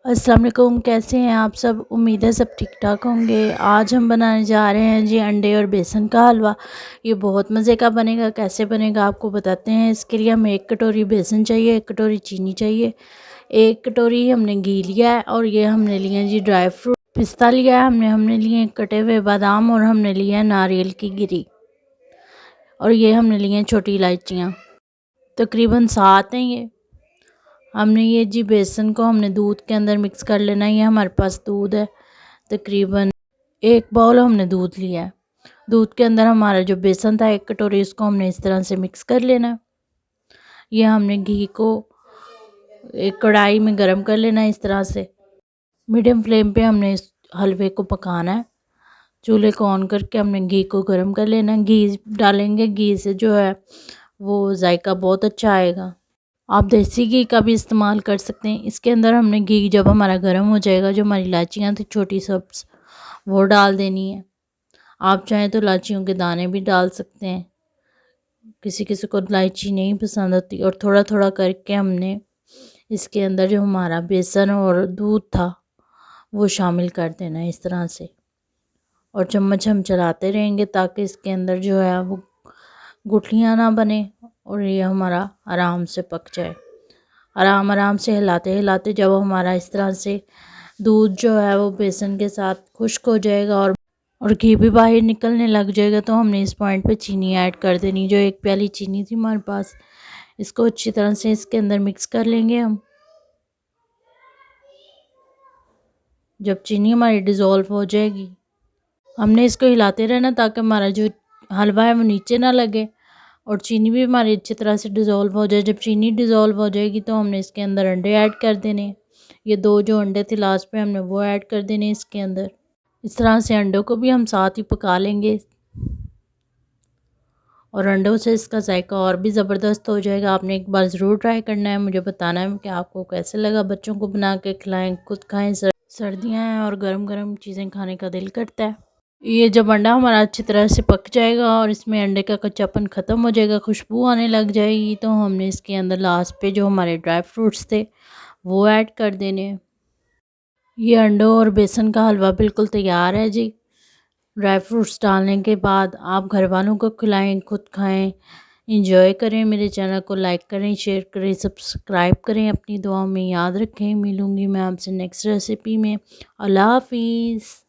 अस्सलाम वालेकुम। कैसे हैं आप सब? उम्मीद है सब ठीक ठाक होंगे। आज हम बनाने जा रहे हैं जी अंडे और बेसन का हलवा। ये बहुत मज़े का बनेगा। कैसे बनेगा आपको बताते हैं। इसके लिए हमें 1 कटोरी बेसन चाहिए, 1 कटोरी चीनी चाहिए, 1 कटोरी हमने घी लिया है और ये हमने लिए हैं जी ड्राई फ्रूट। पिस्ता लिया है हमने लिए हैं कटे हुए बादाम और हमने लिया है नारियल की गिरी और ये हमने लिए हैं छोटी इलायचियाँ। तकरीबन 7 हैं ये। हमने ये जी बेसन को हमने दूध के अंदर मिक्स कर लेना है। ये हमारे पास दूध है, तकरीबन 1 बाउल हमने दूध लिया है। दूध के अंदर हमारा जो बेसन था 1 कटोरी, इसको हमने इस तरह से मिक्स कर लेना है। ये हमने घी को एक कढ़ाई में गरम कर लेना है इस तरह से। मीडियम फ्लेम पे हमने इस हलवे को पकाना है। चूल्हे को ऑन करके हमने घी को गरम कर लेना है। घी डालेंगे, घी से जो है वो जायका बहुत अच्छा आएगा। आप देसी घी का भी इस्तेमाल कर सकते हैं। इसके अंदर हमने घी जब हमारा गर्म हो जाएगा, जो हमारी इलायचियाँ थी छोटी सब्ज़, वो डाल देनी है। आप चाहें तो इलायचियों के दाने भी डाल सकते हैं, किसी किसी को इलायची नहीं पसंद होती। और थोड़ा थोड़ा करके हमने इसके अंदर जो हमारा बेसन और दूध था वो शामिल कर देना है इस तरह से। और चम्मच हम चलाते रहेंगे ताकि इसके अंदर जो है वो गुठलियाँ ना बने और ये हमारा आराम से पक जाए। आराम आराम से हिलाते हिलाते जब हमारा इस तरह से दूध जो है वो बेसन के साथ खुश्क हो जाएगा और घी भी बाहर निकलने लग जाएगा, तो हमने इस पॉइंट पे चीनी ऐड कर देनी। जो 1 प्याली चीनी थी हमारे पास, इसको अच्छी तरह से इसके अंदर मिक्स कर लेंगे हम। जब चीनी हमारी डिज़ोल्व हो जाएगी, हमने इसको हिलाते रहना ताकि हमारा जो हलवा है वो नीचे ना लगे और चीनी भी हमारी अच्छी तरह से डिज़ोल्व हो जाए। जब चीनी डिज़ोल्व हो जाएगी तो हमने इसके अंदर अंडे ऐड कर देने। ये 2 जो अंडे थे लास्ट पे हमने वो ऐड कर देने इसके अंदर। इस तरह से अंडों को भी हम साथ ही पका लेंगे और अंडों से इसका जायका और भी ज़बरदस्त हो जाएगा। आपने एक बार ज़रूर ट्राई करना है, मुझे बताना है कि आपको कैसे लगा। बच्चों को बना के खिलाएं, खुद खाएं। सर्दियाँ हैं और गरम गरम चीज़ें खाने का दिल करता है। ये जब अंडा हमारा अच्छी तरह से पक जाएगा और इसमें अंडे का कच्चापन ख़त्म हो जाएगा, खुशबू आने लग जाएगी, तो हमने इसके अंदर लास्ट पे जो हमारे ड्राई फ्रूट्स थे वो ऐड कर देने। ये अंडों और बेसन का हलवा बिल्कुल तैयार है जी। ड्राई फ्रूट्स डालने के बाद आप घर वालों को खिलाएं, खुद खाएं, इंजॉय करें। मेरे चैनल को लाइक करें, शेयर करें, सब्सक्राइब करें। अपनी दुआओं में याद रखें। मिलूँगी मैं आपसे नेक्स्ट रेसिपी में। अल्लाह हाफिज़।